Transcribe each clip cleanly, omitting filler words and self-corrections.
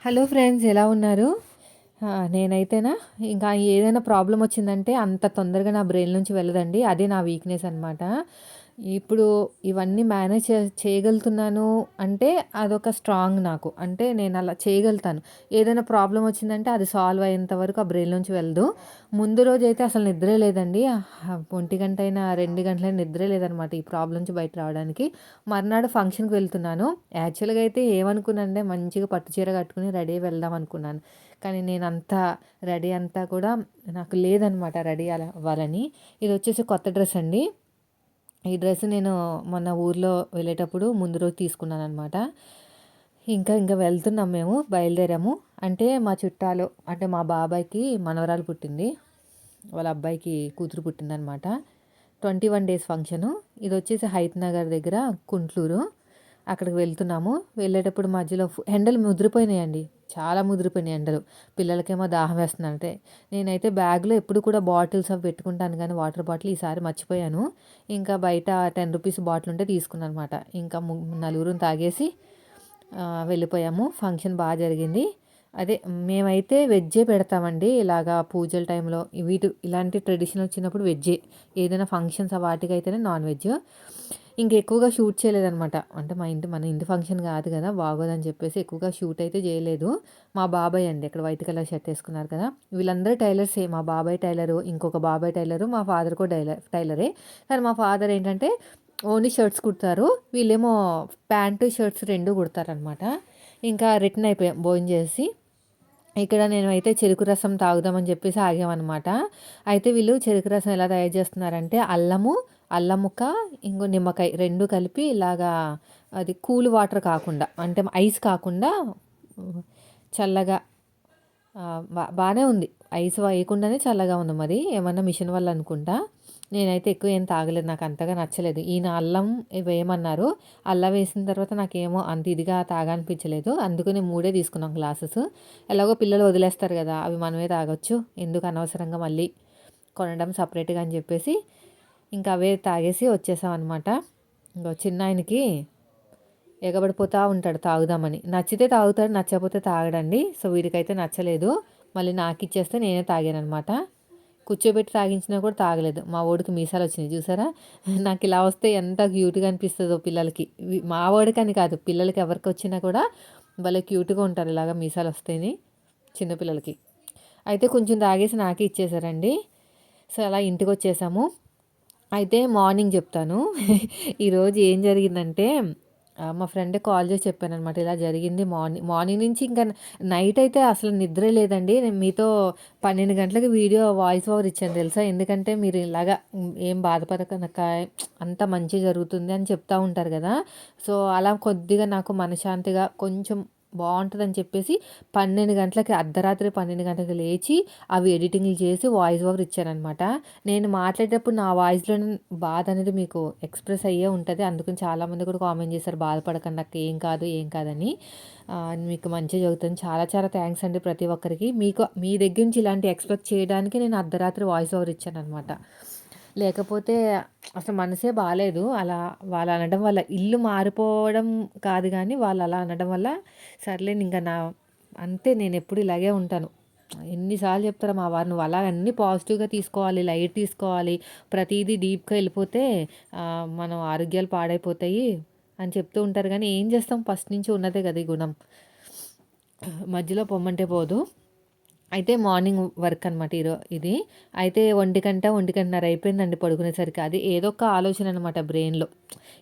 Hello friends, ఎలా ఉన్నారు? నేనైతేనా ఇంకా ఏదైనా ప్రాబ్లమ్ వచ్చిందంటే అంత తొందరగా నా బ్రెయిన్ నుంచి వెళ్ళదండి. అదే నా వీక్‌నెస్ అనమాట. ఇప్పుడు ఇవన్నీ మేనేజ్ చేయగలుగుతున్నాను అంటే అదొక స్ట్రాంగ్ నాకు. అంటే నేను అలా చేయగలుగుతాను. ఏదైనా ప్రాబ్లమ్ వచ్చిందంటే అది సాల్వ్ అయ్యేంత వరకు ఆ బ్రెయిన్ నుంచి వెళ్ళదు. ముందు రోజైతే అసలు నిద్రే లేదండి. 1 గంటైనా, 2 గంటలైనా నిద్రే లేదనమాట ఈ ప్రాబ్లమ్ నుంచి బయట రావడానికి. మర్నాడు ఫంక్షన్‌కి వెళ్తున్నాను. యాక్చువల్‌గా అయితే ఏమనుకున్నానంటే మంచిగా పట్టు చీర కట్టుకొని రెడీ అయ్యి వెళ్దాం అనుకున్నాను. కానీ నేనంతా రెడీ అంతా కూడా నాకు లేదనమాట రెడీ అలా అవ్వాలని. ఇదొచ్చేసి కొత్త డ్రెస్ అండి. ఈ డ్రెస్ నేను మొన్న ఊర్లో వెళ్ళేటప్పుడు ముందు రోజు తీసుకున్నాననమాట. ఇంకా వెళ్తున్నాం మేము బయలుదేరాము. అంటే మా చుట్టాలు అంటే మా బాబాయ్‌కి మనవరాలు పుట్టింది. వాళ్ళ అబ్బాయికి కూతురు పుట్టిందనమాట. 21 డేస్ ఫంక్షను. ఇదొచ్చేసి హయత్ నగర్ దగ్గర కుంట్లూరు. అక్కడికి వెళ్తున్నాము. వెళ్ళేటప్పుడు మధ్యలో ఎండలు ముదిరిపోయినాయండి. చాలా ముదిరిపోయినాయి ఎండలు. పిల్లలకేమో దాహం వేస్తుందంటే, నేనైతే బ్యాగ్‌లో ఎప్పుడు కూడా బాటిల్స్ అవి పెట్టుకుంటాను గానీ వాటర్ బాటిల్ ఈసారి మర్చిపోయాను. ఇంకా బయట రూ. 10 బాటిల్ ఉంటే తీసుకున్నాననమాట. ఇంకా నలుగురం తాగేసి వెళ్ళిపోయాము. ఫంక్షన్ జరిగింది. అదే మేమైతే వెజ్జే పెడతామండి. ఇలాగా పూజల టైంలో ఇలాంటి ట్రెడిషన్ వచ్చినప్పుడు వెజ్జే. ఏదైనా ఫంక్షన్స్ వాటికైతేనే నాన్ వెజ్. ఇంకెక్కువగా షూట్ చేయలేదనమాట. అంటే మన ఇంటి ఫంక్షన్ కాదు కదా! బాగోదని చెప్పేసి ఎక్కువగా షూట్ అయితే చేయలేదు. మా బాబాయ్ అండి అక్కడ వైట్ కలర్ షర్ట్ ఏసుకున్నారు కదా! వీళ్ళందరూ టైలర్సే. మా బాబాయ్ టైలరు, ఇంకొక బాబాయ్ టైలరు, మా ఫాదర్ కూడా టైలరే. కానీ మా ఫాదర్ ఏంటంటే ఓన్లీ షర్ట్స్ కుడతారు. వీళ్ళేమో ప్యాంటు, షర్ట్స్ 2 కుడతారనమాట. ఇంకా రిటర్న్ అయిపోయాం భోంచేసి. ఇక్కడ నేనైతే చెరుకు రసం తాగుదామని చెప్పేసి ఆగామనమాట. అయితే వీళ్ళు చెరుకు రసం ఎలా తయారు చేస్తున్నారంటే అల్లం ముక్క, ఇంకో నిమ్మకాయ 2 కలిపి ఇలాగా అది కూల్ వాటర్ కాకుండా అంటే ఐస్ కాకుండా చల్లగా బానే ఉంది. ఐస్ వేయకుండానే చల్లగా ఉంది మరి. ఏమన్నా మిషన్ వల్ల అనుకుంటా. నేనైతే ఎక్కువ ఏం తాగలేదు. నాకు అంతగా నచ్చలేదు. ఈయన అల్లం వేయమన్నారు. అల్లం వేసిన తర్వాత నాకేమో అంత ఇదిగా తాగనిపించలేదు. అందుకని 3 తీసుకున్నాం గ్లాసెస్. ఎలాగో పిల్లలు వదిలేస్తారు కదా! అవి మనమే తాగొచ్చు. ఎందుకు అనవసరంగా మళ్ళీ కొనడం సెపరేట్‌గా అని చెప్పేసి ఇంకా అవే తాగేసి వచ్చేసామనమాట. ఇంగో చిన్నాయనకి ఎగబడిపోతా ఉంటాడు తాగుదామని. నచ్చితే తాగుతాడు, నచ్చకపోతే తాగడండి. సో, వీడికైతే నచ్చలేదు. మళ్ళీ నాకిచ్చేస్తే నేనే తాగాననమాట. కూర్చోబెట్టి తాగించినా కూడా తాగలేదు. మా వోడికి మీసాలొచ్చినాయి చూసారా? నాకిలా వస్తే ఎంత క్యూట్‌గా అనిపిస్తదో పిల్లలకి. మా వోడికని కాదు, పిల్లలకి ఎవరికొచ్చినా కూడా భలే క్యూట్‌గా ఉంటారు ఇలాగ మీసాలొస్తేని చిన్న పిల్లలకి. అయితే కొంచెం తాగేసి నాకే ఇచ్చేసారండి. సో, అలా ఇంటికొచ్చేసాము. అయితే మార్నింగ్ చెప్తాను. ఈరోజు ఏం జరిగిందంటే మా ఫ్రెండ్‌కి కాల్ చేసి చెప్పాననమాట. ఇలా జరిగింది మార్నింగ్ నుంచి ఇంకా నైట్ అయితే అసలు నిద్రే లేదండి. నేను మీతో 12 గంటలకి వాయిస్ ఓవర్ ఇచ్చాను తెలుసా? ఎందుకంటే మీరు ఇలాగా ఏం బాధపడకనక్క అంతా మంచే జరుగుతుంది అని చెప్తా ఉంటారు కదా! సో, అలా కొద్దిగా నాకు మనశ్శాంతిగా కొంచెం బావుంటదని చెప్పేసి 12 గంటలకి అర్ధరాత్రి 12 గంటలకి లేచి అవి ఎడిటింగ్‌లు చేసి వాయిస్ ఓవర్ ఇచ్చాననమాట. నేను మాట్లాడేటప్పుడు నా వాయిస్‌లోనే బాధ అనేది మీకు ఎక్స్‌ప్రెస్ అయ్యే ఉంటది. అందుకని చాలామంది కూడా కామెంట్ చేశారు. బాధపడకండి అక్క, ఏం కాదు, ఏం కాదని. మీకు మంచే జరుగుతుంది. చాలా చాలా థాంక్స్ అండి ప్రతి ఒక్కరికి. మీ దగ్గర నుంచి ఇలాంటి ఎక్స్‌పెక్ట్ చేయడానికి నేను అర్ధరాత్రి వాయిస్ ఓవర్ ఇచ్చాననమాట. లేకపోతే అసలు మనసే బాలేదు. అలా వాళ్ళు అనడం వల్ల ఇల్లు మారిపోవడం కాదు గానీ, వాళ్ళు అలా అనడం వల్ల సర్లే ఇంక అంతే, నేనెప్పుడు ఇలాగే ఉంటాను. ఎన్ని సార్లు చెప్తారో మా వారు, "నువ్వు అలా అన్నీ పాజిటివ్‌గా తీసుకోవాలి, లైట్ తీసుకోవాలి. ప్రతీదీ డీప్‌గా ఎళ్ళిపోతే మనం ఆరోగ్యాలు పాడైపోతాయి" అని చెప్తూ ఉంటారు గానీ, ఏం చేస్తాం, ఫస్ట్ నుంచి ఉన్నదే కదా ఈ గుణం. మధ్యలో పొమ్మంటే పోదు. అయితే మార్నింగ్ వర్క్ అనమాట ఇది. అయితే 1:00, 1:30 అయిపోయిందండి పడుకునేసరికి. అది ఏదో ఒక ఆలోచన అనమాట బ్రెయిన్‌లో.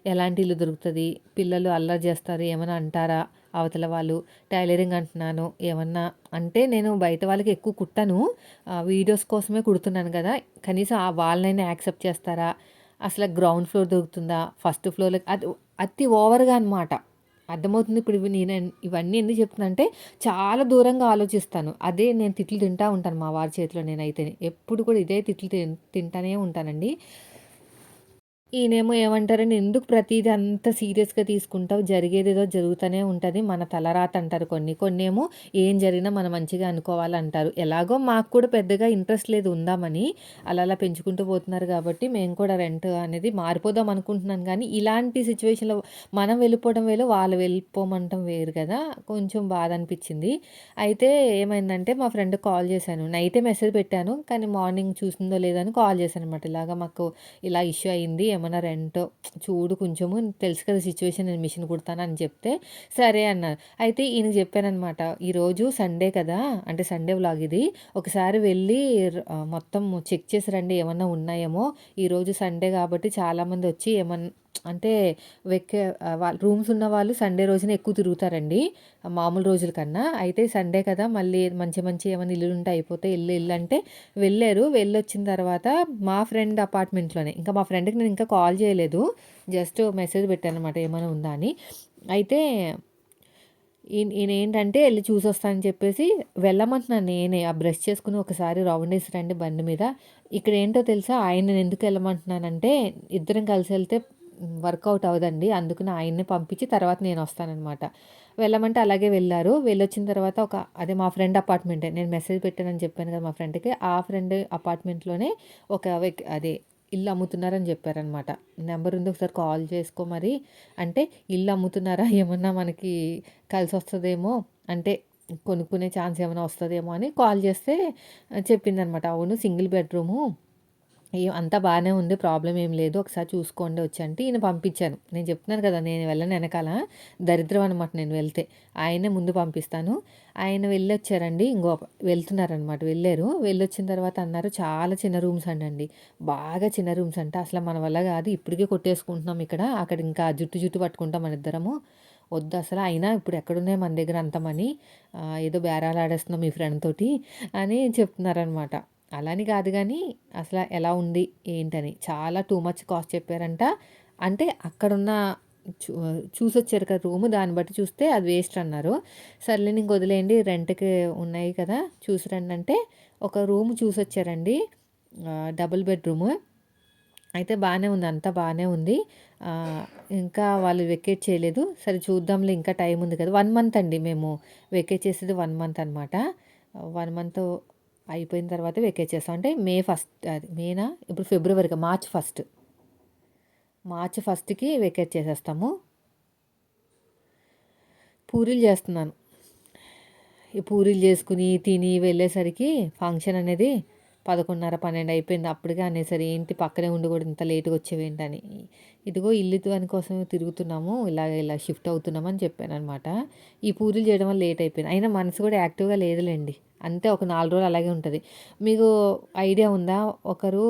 ఎలాంటి ఇల్లు దొరుకుతది? పిల్లలు అల్లరి చేస్తారు, ఏమన్నా అంటారా అవతల వాళ్ళు? టైలరింగ్ అంటున్నాను, ఏమన్నా అంటే నేను బయట వాళ్ళకి ఎక్కువ కుట్టను. వీడియోస్ కోసమే కుడుతున్నాను కదా! కనీసం వాళ్ళనైనా యాక్సెప్ట్ చేస్తారా? అసలు గ్రౌండ్ ఫ్లోర్ దొరుకుతుందా? ఫస్ట్ ఫ్లోర్‌లో అది అతి ఓవర్‌గా అనమాట. అర్థమవుతుంది. ఇప్పుడు నేను ఇవన్నీ ఎందుకు చెప్తున్నానంటే చాలా దూరంగా ఆలోచిస్తాను. అదే నేను తిట్లు తింటా ఉంటాను మా వారి చేతిలో నేనైతేనే. ఎప్పుడు కూడా ఇదే తిట్లు తింటానే ఉంటానండి. ఈయనేమో ఏమంటారండి, "ఎందుకు ప్రతీది అంత సీరియస్‌గా తీసుకుంటావు? జరిగేదేదో జరుగుతూనే ఉంటది. మన తలరాత" అంటారు కొన్ని. కొన్నేమో ఏం జరిగినా మనం మంచిగా అనుకోవాలంటారు. ఎలాగో మాకు కూడా పెద్దగా ఇంట్రెస్ట్ లేదు ఉందామని. అలా అలా పెంచుకుంటూ పోతున్నారు కాబట్టి మేము కూడా రెంట్ అనేది మారిపోదాం అనుకుంటున్నాను గానీ, ఇలాంటి సిట్యుయేషన్‌లో మనం వెళ్ళిపోవడం వేరు, వాళ్ళు వెళ్ళిపోమంటం వేరు కదా! కొంచెం బాధ అనిపిచ్చింది. అయితే ఏమైందంటే మా ఫ్రెండ్‌కి కాల్ చేశాను. నైటే మెసేజ్ పెట్టాను. కానీ మార్నింగ్ చూసిందో లేదో అని కాల్ చేశాననమాట. ఇలాగ మాకు ఇలా ఇష్యూ అయింది. ఏమన్నా రెంటో చూడు కొంచెము, తెలుసు కదా సిచ్యువేషన్, నేను మిషన్ కుడతాను అని చెప్తే, సరే అన్నారు. అయితే ఈయనకి చెప్పాననమాట. ఈరోజు సండే కదా! అంటే సండే వ్లాగ్ ఇది. ఒకసారి వెళ్ళి మొత్తం చెక్ చేసి రండి ఏమన్నా ఉన్నాయేమో. ఈరోజు సండే కాబట్టి చాలామంది వచ్చి అంటే వాళ్ళ రూమ్స్ ఉన్నవాళ్ళు సండే రోజున ఎక్కువ తిరుగుతారండి. మామూలు రోజుల కన్నా. అయితే సండే కదా! మళ్ళీ మంచి మంచి ఏమన్నా ఇల్లులుంటే అయిపోతాయి. ఇల్లు అంటే వెళ్ళారు. వెళ్ళొచ్చిన తర్వాత మా ఫ్రెండ్ అపార్ట్మెంట్‌లోనే. ఇంకా మా ఫ్రెండ్‌కి నేను ఇంకా కాల్ చేయలేదు. జస్ట్ మెసేజ్ పెట్టాననమాట ఏమైనా ఉందా అని. అయితే ఈయనేంటంటే ఎళ్లి చూసొస్తా అని చెప్పేసి వెళ్ళమంటున్నాను నేనే. ఆ బ్రష్ చేసుకొని ఒకసారి రౌండేసి రండి బండి మీద. ఇక్కడేంటో తెలుసా? ఆయనని ఎందుకు ఎళ్ళమంటున్నానంటే ఇద్దరం కలిసెళ్తే వర్కౌట్ అవ్వదండి. అందుకని ఆయన్ని పంపించి తర్వాత నేనొస్తాననమాట. వెళ్ళమంటే అలాగే వెళ్లారు. వెళ్ళొచ్చిన తర్వాత అదే మా ఫ్రెండ్ అపార్ట్మెంటే. నేను మెసేజ్ పెట్టానని చెప్పాను కదా మా ఫ్రెండ్‌కి. ఆ ఫ్రెండ్ అపార్ట్మెంట్‌లోనే ఒక అదే ఇల్లు అమ్ముతున్నారని చెప్పారనమాట. నెంబరుంది ఒకసారి కాల్ చేసుకో మరి అంటే, ఇల్లు అమ్ముతున్నారా? ఏమన్నా మనకి కలిసొస్తదేమో అంటే కొనుక్కునే ఛాన్స్ ఏమైనా వస్తదేమో అని కాల్ చేస్తే చెప్పిందనమాట. అవును, సింగిల్ బెడ్‌రూము అంతా బానే ఉంది. ప్రాబ్లమ్ ఏం లేదు. ఒకసారి చూసుకోండి వచ్చంటే ఈయన పంపించాను. నేను చెప్తున్నాను కదా! నేను వెళ్ళను ఎనకాల. దరిద్రం అనమాట నేను వెళ్తే. ఆయన్నే ముందు పంపిస్తాను. ఆయన వెళ్ళొచ్చారండి. వెళ్తున్నారనమాట. వెళ్ళారు. వెళ్ళొచ్చిన తర్వాత అన్నారు, చాలా చిన్న రూమ్స్ అంటండి. బాగా చిన్న రూమ్స్ అంట. అసలు మన వల్ల కాదు. ఇప్పటికే కొట్టేసుకుంటున్నాం ఇక్కడ. అక్కడ ఇంకా జుట్టు జుట్టు పట్టుకుంటాం మనిద్దరము. వద్దసల. అయినా ఇప్పుడు ఎక్కడున్నాయి మన దగ్గర అంత మనీ. ఏదో బేరాలాడేస్తున్నాం మీ ఫ్రెండ్ తోటి అని చెప్తున్నారనమాట. అలా అని కాదు గానీ, అసల ఎలా ఉంది, ఏంటని. చాలా టూ మచ్ కాస్ట్ చెప్పారంట. అంటే అక్కడున్న చూ చూసొచ్చారు కదా రూము. దాన్ని బట్టి చూస్తే అది వేస్ట్ అన్నారు. సర్లేండి ఇంక వదిలేయండి, రెంట్‌కి ఉన్నాయి కదా! చూసి రండంటే, ఒక రూమ్ చూసొచ్చారండి. Double bedroom. అయితే బానే ఉంది. అంతా బానే ఉంది. ఇంకా వాళ్ళు వెకేట్ చేయలేదు. సరే చూద్దాంలే ఇంకా టైం ఉంది కదా! 1 మంత్ అండి మేము వెకేట్ చేసేది 1 మంత్ అనమాట. 1 మంత్ అయిపోయిన తర్వాత వెకేట్ చేస్తాం. అంటే మే ఫస్ట్, అది మేనా? ఇప్పుడు ఫిబ్రవరిగా, మార్చ్ ఫస్ట్. మార్చ్ ఫస్ట్‌కి వెకేట్ చేసేస్తాము. పూరీలు చేస్తున్నాను. ఈ పూరీలు చేసుకొని, తిని వెళ్ళేసరికి ఫంక్షన్ అనేది 11:30, 12 అయిపోయింది. అప్పటికే అనేసరి, "ఏంటి పక్కనే ఉండి కూడా ఇంత లేట్‌గా వచ్చావేంటని." "ఇదిగో ఇల్లు దాని కోసం తిరుగుతున్నాము. ఇలాగ ఇలా షిఫ్ట్ అవుతున్నాము" అని చెప్పాననమాట. ఈ పూరీలు చేయడం వల్ల లేట్ అయిపోయింది. అయినా మనసు కూడా యాక్టివ్‌గా లేదులెండి. అంతే, ఒక 4 రోజులు అలాగే ఉంటది. మీకు ఐడియా ఉందా? ఒకరు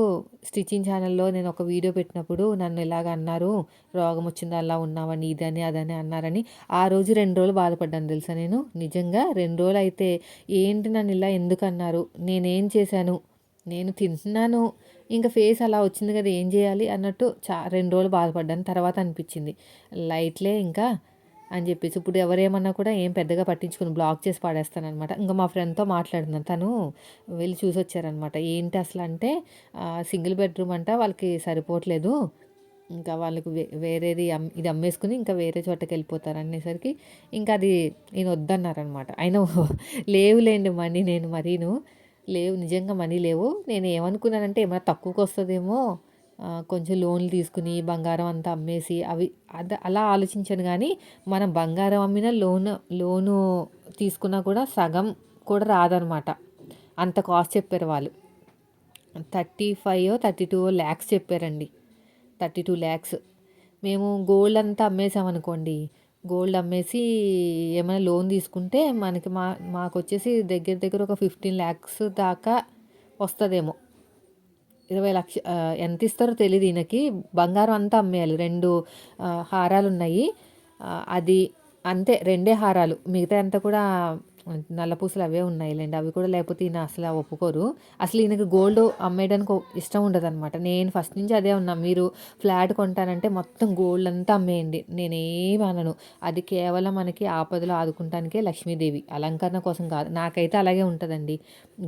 స్టిచ్చింగ్ ఛానెల్‌లో నేను ఒక వీడియో పెట్టినప్పుడు నన్ను ఇలాగ అన్నారు. "రోగం వచ్చింది, అలా ఉన్నావని, ఇదని, అదని" అన్నారని. ఆ రోజు 2 రోజులు బాధపడ్డాను తెలుసా నేను. నిజంగా 2 రోజులైతే, ఏంటి నన్ను ఇలా ఎందుకన్నారు? నేనేం చేశాను? నేను తింటున్నాను. ఇంక ఫేస్ అలా వచ్చింది కదా! ఏం చేయాలి అన్నట్టు 2 రోజులు బాధపడ్డాను. తర్వాత అనిపించింది, లైట్‌లే ఇంకా అని చెప్పేసి. ఇప్పుడు ఎవరేమన్నా కూడా ఏం పెద్దగా పట్టించుకోను. బ్లాక్ చేసి పడేస్తాననమాట. ఇంక మా ఫ్రెండ్‌తో మాట్లాడుతున్నాను. తను వెళ్ళి చూసొచ్చారనమాట. ఏంటి అసలంటే, సింగిల్ బెడ్‌రూమ్ అంట. వాళ్ళకి సరిపోవట్లేదు. ఇంకా వాళ్ళకి వేరేది ఇది అమ్మేసుకొని ఇంకా వేరే చోటకెళ్ళిపోతారు అనేసరికి, ఇంకా అది ఈయన వద్దన్నారనమాట. అయినా లేవులేండి మనీ, నేను మరీను. లేవు, నిజంగా మనీ లేవు. నేను ఏమనుకున్నానంటే ఏమైనా తక్కువకొస్తదేమో, కొంచెం లోన్‌లు తీసుకొని బంగారం అంతా అమ్మేసి అవి అలా ఆలోచించాను గానీ, మనం బంగారం అమ్మినా లోను తీసుకున్నా కూడా సగం కూడా రాదనమాట. అంత కాస్ట్ చెప్పారు వాళ్ళు. 35 32 లాక్స్ చెప్పారండి. 32 లాక్స్. మేము గోల్డ్ అంతా అమ్మేసామనుకోండి. గోల్డ్ అమ్మేసి ఏమైనా లోన్ తీసుకుంటే మనకి మాకొచ్చేసి దగ్గర దగ్గర ఒక 15 లాక్స్ దాకా వస్తదేమో. 20,00,000 ఎంతిస్తారో తెలీదు ఈయనకి. బంగారం అంతా అమ్మేయాలి. 2 హారాలున్నాయి. అది అంతే, రెండే హారాలు. మిగతాయి అంతా కూడా నల్ల పూసలు అవే ఉన్నాయిలెండి. అవి కూడా లేకపోతే ఈయన అసల ఒప్పుకోరు. అసలు ఈయనకి గోల్డ్ అమ్మేయడానికి ఇష్టం ఉండదనమాట. నేను ఫస్ట్ నుంచి అదే ఉన్నా. మీరు ఫ్లాట్ కొంటానంటే మొత్తం గోల్డ్ అంతా అమ్మేయండి. నేనేమి అనను. అది కేవలం మనకి ఆపదలో ఆదుకుంటానికే లక్ష్మీదేవి. అలంకరణ కోసం కాదు. నాకైతే అలాగే ఉంటదండి.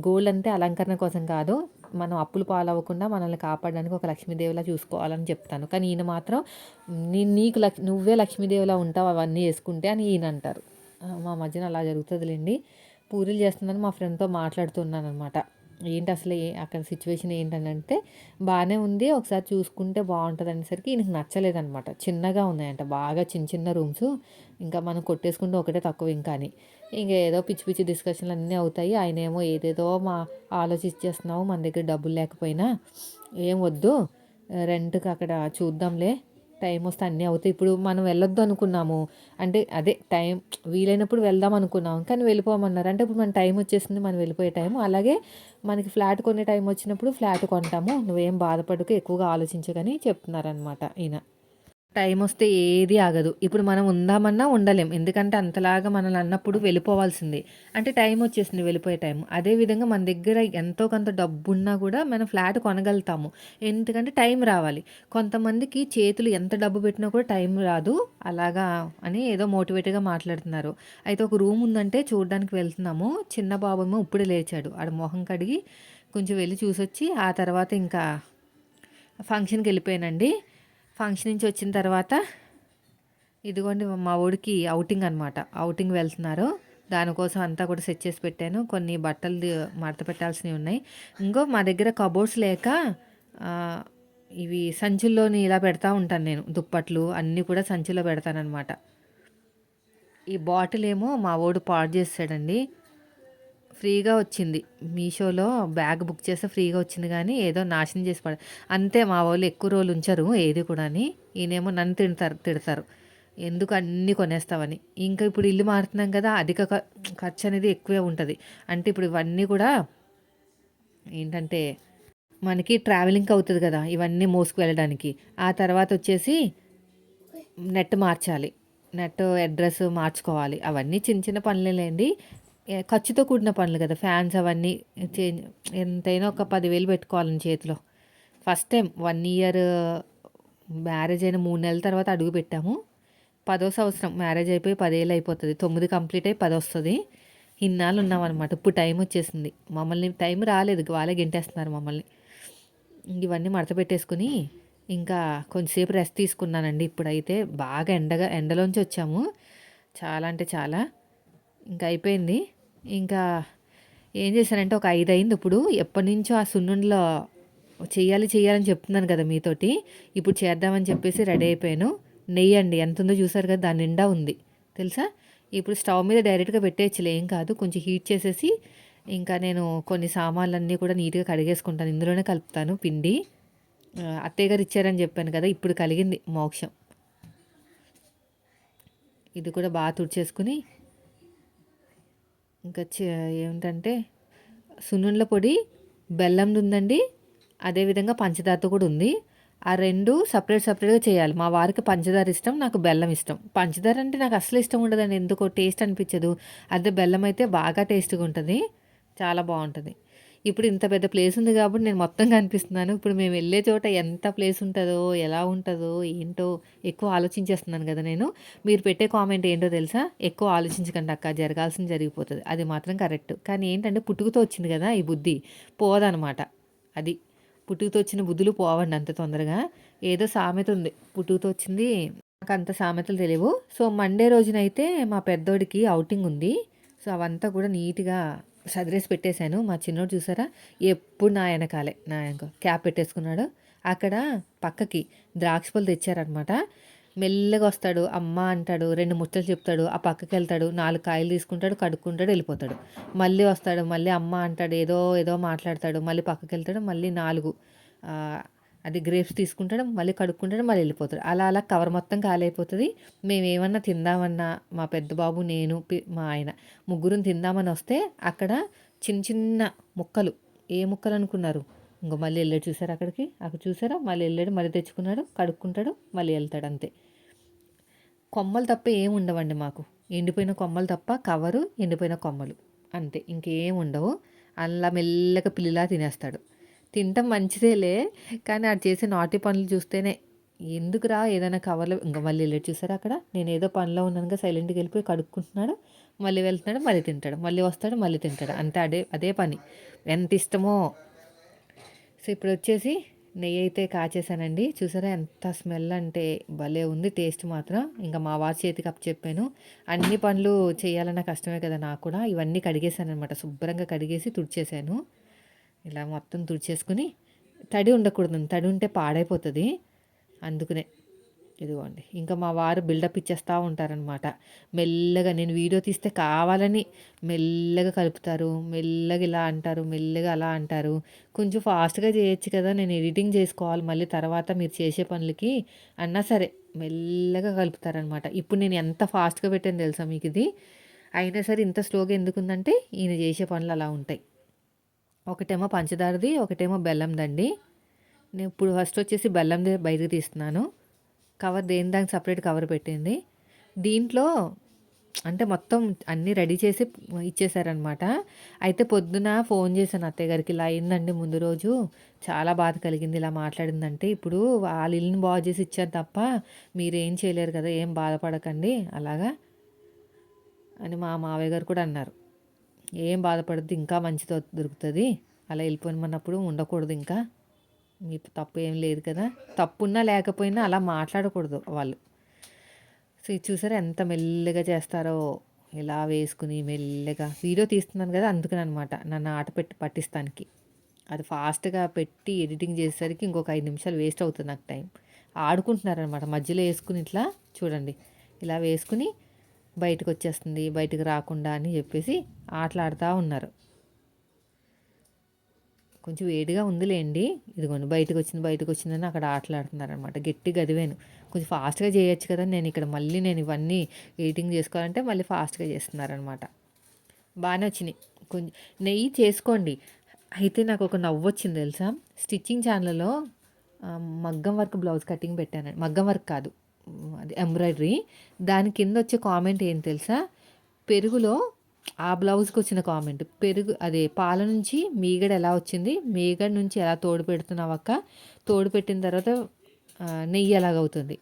గోల్డ్ అంటే అలంకరణ కోసం కాదు. మనం అప్పులు పాలవ్వకుండా మనల్ని కాపాడడానికి ఒక లక్ష్మీదేవిలా చూసుకోవాలని చెప్తాను. కానీ ఈయన మాత్రం నీకు నువ్వే లక్ష్మీదేవిలా ఉంటావు అవన్నీ యేసుకుంటే అని ఈయన అంటారు. మా మధ్యన అలా జరుగుతదిలెండి. పూరీలు చేస్తుందని మా ఫ్రెండ్‌తో మాట్లాడుతున్నాననమాట. ఏంటి అసలు అక్కడ సిట్యుయేషన్ ఏంటనంటే, బానే ఉంది. ఒకసారి చూసుకుంటే బావుంటదనేసరికి ఈయనకి నచ్చలేదనమాట. చిన్నగా ఉన్నాయంట. బాగా చిన్న చిన్న రూమ్సు. ఇంకా మనం కొట్టేసుకుంటే ఒకటే తక్కువ ఇంకా అని. ఇంక ఏదో పిచ్చి పిచ్చి డిస్కషన్‌లు అన్నీ అవుతాయి. ఆయనేమో ఏదేదో ఆలోచించేస్తున్నావు మన దగ్గర డబ్బులు లేకపోయినా. ఏం వద్దు రెంట్‌కి అక్కడ చూద్దాంలే. టైమొస్తే అన్నీ అవుతాయి. ఇప్పుడు మనం వెళ్ళొద్దు అనుకున్నాము. అంటే అదే టైం వీలైనప్పుడు వెళ్దాం అనుకున్నాం. కానీ వెళ్ళిపోమన్నారు. అంటే ఇప్పుడు మన టైం వచ్చేసింది. మనం వెళ్ళిపోయే టైము. అలాగే మనకి ఫ్లాట్ కొనే టైం వచ్చినప్పుడు ఫ్లాట్ కొంటాము. నువ్వేం బాధపడకు ఎక్కువగా ఆలోచించకని చెప్తున్నారనమాట ఈయన. టైమొస్తే ఏది ఆగదు. ఇప్పుడు మనం ఉందామన్నా ఉండలేం. ఎందుకంటే అంతలాగా మనల్ని అన్నప్పుడు వెళ్ళిపోవాల్సిందే. అంటే టైమొచ్చేసింది వెళ్ళిపోయే టైం. అదే విధంగా మన దగ్గర ఎంతో కొంత డబ్బున్నా గూడా మనం ఫ్లాట్ కొనగలుగుతాము. ఎందుకంటే టైం రావాలి. కొంతమందికి చేతులు ఎంత డబ్బు పెట్టినా కూడా టైం రాదు. అలాగా అని ఏదో మోటివేట్‌గా మాట్లాడుతున్నారు. అయితే ఒక రూమ్ ఉందంటే చూడ్డానికి వెళ్తున్నాము. చిన్న బాబేమో ఇప్పుడే లేచాడు. ఆడు మొహం కడిగి కొంచెం వెళ్లి చూసొచ్చి ఆ తర్వాత ఇంకా ఫంక్షన్‌కెళ్ళిపోయానండి. ఫంక్షన్ నుంచి వచ్చిన తర్వాత ఇదిగోండి మా వోడికి ఔటింగ్ అనమాట. ఔటింగ్ వెళ్తున్నారు. దానికోసం అంతా కూడా సెట్ చేసి పెట్టాను. కొన్ని బట్టలు మడత పెట్టాల్సినవి ఉన్నాయి. ఇంకో మా దగ్గర కబోర్డ్స్ లేక ఆహ్, ఇవి సంచుల్లోని ఇలా పెడతా ఉంటాను నేను. దుప్పట్లు అన్నీ కూడా సంచిలో పెడతాననమాట. ఈ బాటిల్ ఏమో మా వోడు పాడు చేసేసాడండి. ఫ్రీగా వచ్చింది. మీషోలో బ్యాగ్ బుక్ చేస్తే ఫ్రీగా వచ్చింది గానీ, ఏదో నాశనం చేసి అంతే మా వోళ్ళు ఎక్కువ రోజులు ఉంచరు ఏది కూడాని. ఈయనేమో నన్ను తిడతారు. ఎందుకు అన్నీ కొనేస్తావని. ఇంకా ఇప్పుడు ఇల్లు మారుతున్నాం కదా! అధిక ఖర్చనేది ఎక్కువే ఉంటది. అంటే ఇప్పుడు ఇవన్నీ కూడా ఏంటంటే, మనకి ట్రావెలింగ్‌కి అవుతది కదా! ఇవన్నీ మోసుకు వెళ్ళడానికి. ఆ తర్వాతొచ్చేసి నెట్ మార్చాలి. నెట్ అడ్రెస్ మార్చుకోవాలి. అవన్నీ చిన్న చిన్న పనులేలెండి. ఖర్చుతో కూడిన పనులు కదా! ఫ్యాన్స్ అవన్నీ చేంజ్ ఎంతైనా ఒక 10,000 పెట్టుకోవాలండి చేతిలో. ఫస్ట్ టైం 1 ఇయర్ మ్యారేజ్ అయిన 3 నెలల తర్వాత అడుగుపెట్టాము. 10వ సంవత్సరం మ్యారేజ్ అయిపోయి 10 ఏళ్ళు అయిపోతది. 9 కంప్లీట్ అయ్యి 10 వస్తది. ఇన్నాళ్ళు ఉన్నామనమాట. ఇప్పుడు టైం వచ్చేసింది. మమ్మల్ని టైం రాలేదు. వాళ్ళే గెంటేస్తున్నారు మమ్మల్ని. ఇవన్నీ మడత పెట్టేసుకొని ఇంకా కొంచెంసేపు రెస్ట్ తీసుకున్నానండి. ఇప్పుడైతే బాగా ఎండలోంచి వచ్చాము. చాలా అంటే చాలా. ఇంకా అయిపోయింది. ఇంకా ఏం చేశానంటే ఒక 5 అయింది ఇప్పుడు. ఎప్పటినుంచో ఆ సున్నుండలో చెయ్యాలని చెప్తున్నాను కదా మీతోటి. ఇప్పుడు చేద్దామని చెప్పేసి రెడీ అయిపోయాను. నెయ్యండి ఎంతుందో చూసారు కదా! దాని నిండా ఉంది. తెలుసా? ఇప్పుడు స్టవ్ మీద డైరెక్ట్‌గా పెట్టేయచ్చులే ఏం కాదు. కొంచెం హీట్ చేసేసి ఇంకా నేను కొన్ని సామాన్లన్నీ కూడా నీట్‌గా కడిగేసుకుంటాను. ఇందులోనే కలుపుతాను పిండి. అత్తయ్య గారు ఇచ్చారని చెప్పాను కదా! ఇప్పుడు కలిగింది మోక్షం. ఇది కూడా బాగా తుడిచేసుకొని ఇంకా ఏమిటంటే సున్నుండల పొడి బెల్లంది ఉందండి. అదేవిధంగా పంచదారతో కూడా ఉంది. ఆ 2 సెపరేట్‌గా చేయాలి. మా వారికి పంచదార ఇష్టం. నాకు బెల్లం ఇష్టం. పంచదార అంటే నాకు అస్సలు ఇష్టం ఉండదండి. ఎందుకో టేస్ట్ అనిపించదు. అదే బెల్లం అయితే బాగా టేస్ట్‌గా ఉంటది. చాలా బావుంటది. ఇప్పుడు ఇంత పెద్ద ప్లేస్ ఉంది కాబట్టి నేను మొత్తం కనిపిస్తున్నాను. ఇప్పుడు మేము వెళ్ళే చోట ఎంత ప్లేస్ ఉంటదో, ఎలా ఉంటదో, ఏంటో ఎక్కువ ఆలోచించేస్తున్నాను కదా నేను. మీరు పెట్టే కామెంట్ ఏంటో తెలుసా? ఎక్కువ ఆలోచించకండి అక్క జరగాల్సింది జరిగిపోతది. అది మాత్రం కరెక్ట్. కానీ ఏంటంటే పుట్టుకతో వచ్చింది కదా ఈ బుద్ధి. పోదనమాట. అది. పుట్టుకతో వచ్చిన బుద్ధులు పోవండి అంత తొందరగా. ఏదో సామెత ఉంది. పుట్టుకతో వచ్చింది నాకంత సామెతలు తెలియవు. సో, మండే రోజునైతే మా పెద్దోడికి ఔటింగ్ ఉంది. సో, అవంతా కూడా నీట్‌గా సదిరేసి పెట్టేశాను. మా చిన్నోడు చూసారా? ఎప్పుడు నా ఎనకాలే. నా ఎనక క్యాప్ పెట్టేసుకున్నాడు. అక్కడ పక్కకి ద్రాక్ష పళ్ళు తెచ్చారనమాట. మెల్లగా వస్తాడు. అమ్మ అంటాడు. 2 ముచ్చట్లు చెప్తాడు. ఆ పక్కకెళ్తాడు. 4 కాయలు తీసుకుంటాడు. కడుక్కుంటాడు. వెళ్ళిపోతాడు. మళ్ళీ వస్తాడు. మళ్ళీ అమ్మ అంటాడు. ఏదో మాట్లాడతాడు. మళ్ళీ పక్కకెళ్తాడు. మళ్ళీ 4 అది గ్రేప్స్ తీసుకుంటాడు. మళ్ళీ కడుక్కుంటాడు. మళ్ళీ వెళ్ళిపోతాడు. అలా కవర్ మొత్తం ఖాళీ మేమేమన్నా తిందామన్నా మా పెద్ద బాబు, నేను, మా ఆయన ముగ్గురం తిందామని వస్తే అక్కడ చిన్న చిన్న ముక్కలు. ఏ ముక్కలు అనుకున్నారు? ఇంగో మళ్ళీ వెళ్ళాడు చూసారా అక్కడికి? అక్కడ చూసారా? మళ్ళీ వెళ్ళాడు. మళ్ళీ తెచ్చుకున్నాడు. కడుక్కుంటాడు. మళ్ళీ వెళ్తాడు అంతే. కొమ్మలు తప్ప ఏమి ఉండవండి మాకు. ఎండిపోయిన కొమ్మలు తప్ప కవరు, ఎండిపోయిన కొమ్మలు అంతే. ఇంకేం ఉండవు. అలా మెల్లగా పిల్లిలా తినేస్తాడు. తినటం మంచిదేలే, కానీ ఆడు చేసే నాటి పనులు చూస్తేనే ఎందుకురా ఏదైనా కవర్లో ఇంక మళ్ళీ వెళ్ళాడు చూసారా అక్కడ. నేను ఏదో పనిలో ఉన్నానుగా సైలెంట్గా వెళ్ళిపోయి కడుక్కుంటున్నాడు, మళ్ళీ వెళ్తున్నాడు, మళ్ళీ తింటాడు, మళ్ళీ వస్తాడు, మళ్ళీ తింటాడు, అంతే. అదే అదే పని. ఎంత ఇష్టమో. సో ఇప్పుడు వచ్చేసి నెయ్యి అయితే కాచేసానండి. చూసారా ఎంత స్మెల్ అంటే భలే ఉంది టేస్ట్ మాత్రం. ఇంకా మా వారి చేతికి చెప్పాను. అన్ని పనులు చేయాలన్న కష్టమే కదా నాకు కూడా. ఇవన్నీ కడిగేసాను అనమాట, శుభ్రంగా కడిగేసి తుడిచేసాను. ఇలా మొత్తం తుడిచేసుకుని, తడి ఉండకూడదు, తడి ఉంటే పాడైపోతుంది, అందుకనే. ఇదిగోండి, ఇంకా మా వారు బిల్డప్ ఇచ్చేస్తూ ఉంటారనమాట. మెల్లగా నేను వీడియో తీస్తే కావాలని మెల్లగా కలుపుతారు, మెల్లగా ఇలా అంటారు, మెల్లగా అలా అంటారు. కొంచెం ఫాస్ట్గా చేయొచ్చు కదా, నేను ఎడిటింగ్ చేసుకోవాలి మళ్ళీ తర్వాత మీరు చేసే పనులకి అన్నా సరే మెల్లగా కలుపుతారనమాట. ఇప్పుడు నేను ఎంత ఫాస్ట్గా పెట్టాను తెలుసా మీకు ఇది. అయినా సరే ఇంత స్లోగా ఎందుకుందంటే ఈయన చేసే పనులు అలా ఉంటాయి. ఒకటేమో పంచదారది, ఒకటేమో బెల్లందండి. నేను ఇప్పుడు ఫస్ట్ వచ్చేసి బెల్లంది బయటకు తీస్తున్నాను. కవర్ దేని దానికి సపరేట్ కవర్ పెట్టింది. దీంట్లో అంటే మొత్తం అన్నీ రెడీ చేసి ఇచ్చేసారనమాట. అయితే పొద్దున ఫోన్ చేశాను అత్తయ్య గారికి, ఇలా అయిందండి ముందు రోజు, చాలా బాధ కలిగింది ఇలా మాట్లాడిందంటే. ఇప్పుడు వాళ్ళ ఇల్లుని బాగు చేసి ఇచ్చారు తప్ప మీరేం చేయలేరు కదా, ఏం బాధపడకండి అలాగా అని మా మావయ్య గారు కూడా అన్నారు. ఏం బాధపడద్దు, ఇంకా మంచిది దొరుకుతుంది, అలా వెళ్ళిపోయినప్పుడు ఉండకూడదు, ఇంకా మీ తప్పు ఏం లేదు కదా, తప్పున్నా లేకపోయినా అలా మాట్లాడకూడదు వాళ్ళు. సో ఇది చూసారా ఎంత మెల్లగా చేస్తారో, ఇలా వేసుకుని మెల్లగా వీడియో తీస్తున్నాను కదా అందుకని అనమాట, నన్ను ఆట పెట్టి పట్టిస్తానికి. అది ఫాస్ట్గా పెట్టి ఎడిటింగ్ చేసేసరికి ఇంకొక 5 నిమిషాలు వేస్ట్ అవుతుంది నాకు టైం. ఆడుకుంటున్నారనమాట మధ్యలో వేసుకుని, ఇట్లా చూడండి, ఇలా వేసుకుని బయటకు వచ్చేస్తుంది, బయటకు రాకుండా అని చెప్పేసి ఆటలాడుతూ ఉన్నారు. కొంచెం వేడిగా ఉందిలేండి, ఇదిగోండి బయటకు వచ్చిందని అక్కడ ఆటలాడుతున్నారనమాట. గట్టిగా గదివాను, కొంచెం ఫాస్ట్గా చేయొచ్చు కదా, నేను ఇవన్నీ ఎడిటింగ్ చేసుకోవాలంటే మళ్ళీ ఫాస్ట్గా చేస్తున్నారనమాట. బాగానే వచ్చినాయి. కొంచెం నెయ్యి చేసుకోండి. అయితే నాకు ఒక నవ్వు వచ్చింది తెలుసా, స్టిచ్చింగ్ ఛానల్లో మగ్గం వర్క్ బ్లౌజ్ కటింగ్ పెట్టాను. మగ్గం వర్క్ కాదు, అది ఎంబ్రాయిడరీ. దాని కింద వచ్చే కామెంట్ ఏం తెలుసా, పెరుగులో ఆ బ్లౌజ్కి వచ్చిన కామెంట్, పెరుగు అదే పాల నుంచి మీగడ ఎలా వచ్చింది, మీగడ నుంచి ఎలా తోడు పెడుతున్నావు అక్క, తోడు పెట్టిన తర్వాత నెయ్యి ఎలాగవుతుంది.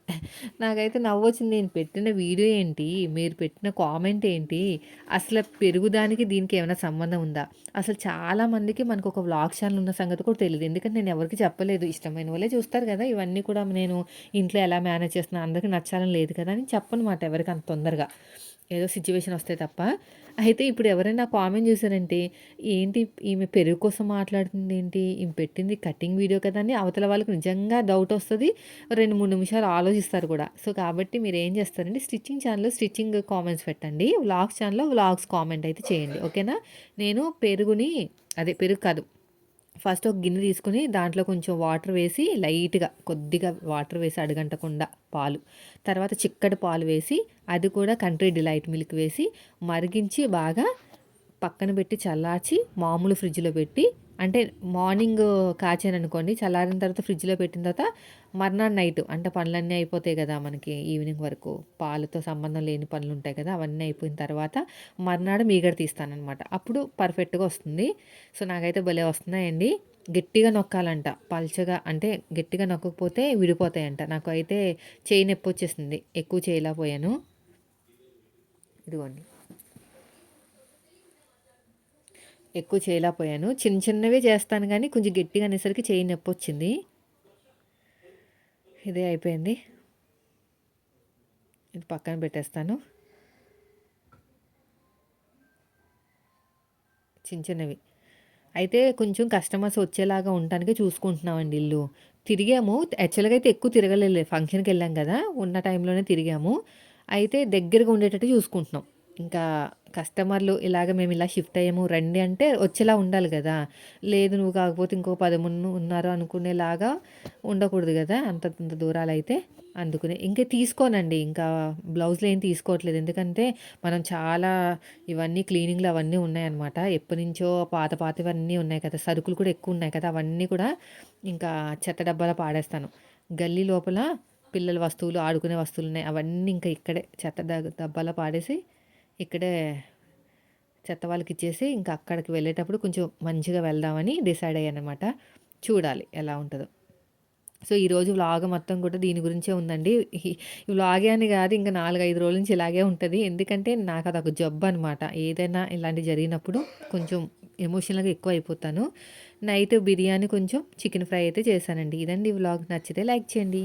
నాకైతే నవ్వు వచ్చింది. నేను పెట్టిన వీడియో ఏంటి, మీరు పెట్టిన కామెంట్ ఏంటి, అసలు పెరుగు దానికి దీనికి ఏమైనా సంబంధం ఉందా? అసలు చాలామందికి మనకు ఒక వ్లాగ్ ఛానల్ ఉన్న సంగతి కూడా తెలియదు. ఎందుకంటే నేను ఎవరికి చెప్పలేదు, ఇష్టమైన వాళ్ళే చూస్తారు కదా ఇవన్నీ కూడా. నేను ఇంట్లో ఎలా మేనేజ్ చేస్తున్నా, అందరికీ నచ్చాలని లేదు కదా అని చెప్పనమాట ఎవరికి అంత తొందరగా, ఏదో సిచ్యువేషన్ వస్తే తప్ప. అయితే ఇప్పుడు ఎవరైనా కామెంట్ చూసారంటే, ఏంటి ఈమె పెరుగు కోసం మాట్లాడుతుంది ఏంటి, ఈమె పెట్టింది కటింగ్ వీడియో కదా అని అవతల వాళ్ళకి నిజంగా డౌట్ వస్తుంది, 2-3 నిమిషాలు ఆలోచిస్తారు కూడా. సో కాబట్టి మీరు ఏం చేస్తారంటే, స్టిచ్చింగ్ ఛానల్లో స్టిచ్చింగ్ కామెంట్స్ పెట్టండి, వ్లాగ్స్ ఛానల్లో వ్లాగ్స్ కామెంట్ అయితే చేయండి, ఓకేనా. నేను పెరుగుని, అదే పెరుగు కాదు, ఫస్ట్ ఒక గిన్నె తీసుకుని దాంట్లో కొంచెం వాటర్ వేసి, లైట్గా కొద్దిగా వాటర్ వేసి అడగంటకుండా పాలు, తర్వాత చిక్కటి పాలు వేసి, అది కూడా కంట్రీ డిలైట్ మిల్క్ వేసి మరిగించి బాగా పక్కన పెట్టి చల్లార్చి మామూలు ఫ్రిడ్జ్లో పెట్టి, అంటే మార్నింగ్ కాచాననుకోండి, చల్లారిన తర్వాత ఫ్రిడ్జ్లో పెట్టిన తర్వాత మర్నాడు నైట్, అంటే పనులన్నీ అయిపోతాయి కదా మనకి ఈవినింగ్ వరకు, పాలతో సంబంధం లేని పనులు ఉంటాయి కదా, అవన్నీ అయిపోయిన తర్వాత మర్నాడు మీగడ తీస్తానమాట, అప్పుడు పర్ఫెక్ట్గా వస్తుంది. సో నాకైతే భలే వస్తున్నాయండి. గట్టిగా నొక్కాలంట, పల్చగా అంటే గట్టిగా నొక్కకపోతే విడిపోతాయంట. నాకు అయితే చేయి నొప్పి వచ్చేసింది, ఎక్కువ చేయలేకపోయాను. ఇదిగోండి, ఎక్కువ చేయలేకపోయాను, చిన్న చిన్నవే చేస్తాను కానీ కొంచెం గట్టిగా అనేసరికి చేయి నొప్పి వచ్చింది. ఇదే అయిపోయింది, ఇది పక్కన పెట్టేస్తాను. చిన్న చిన్నవి అయితే కొంచెం కస్టమర్స్ వచ్చేలాగా ఉండటానికి చూసుకుంటున్నామండి ఇల్లు. తిరిగాము, యాక్చువల్గా అయితే ఎక్కువ తిరగలేదు, ఫంక్షన్కి వెళ్ళాం కదా, ఉన్న టైంలోనే తిరిగాము. అయితే దగ్గరగా ఉండేటట్టు చూసుకుంటున్నాం. ఇంకా కస్టమర్లు ఇలాగ మేము ఇలా షిఫ్ట్ అయ్యాము రండి అంటే వచ్చేలా ఉండాలి కదా, లేదు నువ్వు కాకపోతే ఇంకో 10 మంది ఉన్నారు అనుకునేలాగా ఉండకూడదు కదా అంత అంత దూరాలు అయితే. అందుకనే ఇంకా తీసుకోనండి, ఇంకా బ్లౌజ్లు ఏం తీసుకోవట్లేదు. ఎందుకంటే మనం చాలా ఇవన్నీ క్లీనింగ్లు అవన్నీ ఉన్నాయన్నమాట, ఎప్పటి నుంచో పాత పాతవన్నీ ఉన్నాయి కదా, సరుకులు కూడా ఎక్కువ ఉన్నాయి కదా, అవన్నీ కూడా ఇంకా చెత్త డబ్బాలో పాడేస్తాను. గల్లీ లోపల పిల్లల వస్తువులు, ఆడుకునే వస్తువులు ఉన్నాయి, అవన్నీ ఇంకా ఇక్కడే చెత్త డబ్బాలో పాడేసి ఇక్కడే చెత్త వాళ్ళకిచ్చేసి ఇంకా అక్కడికి వెళ్ళేటప్పుడు కొంచెం మంచిగా వెళ్దామని డిసైడ్ అయ్యాననమాట. చూడాలి ఎలా ఉంటదో. సో, ఈరోజు వ్లాగ్ మొత్తం కూడా దీని గురించే ఉందండి. ఈ వ్లాగే అని గాదు, ఇంక 4, 5 రోజుల నుంచి ఇలాగే ఉంటది. ఎందుకంటే నాకదొక జబ్బనమాట. ఏదైనా ఇలాంటివి జరిగినప్పుడు కొంచెం ఎమోషనల్‌గా ఎక్కువైపోతాను. నైట్ బిర్యానీ కొంచెం చికెన్ ఫ్రై అయితే చేశానండి. ఇదండి వ్లాగ్. నచ్చితే లైక్ చేయండి.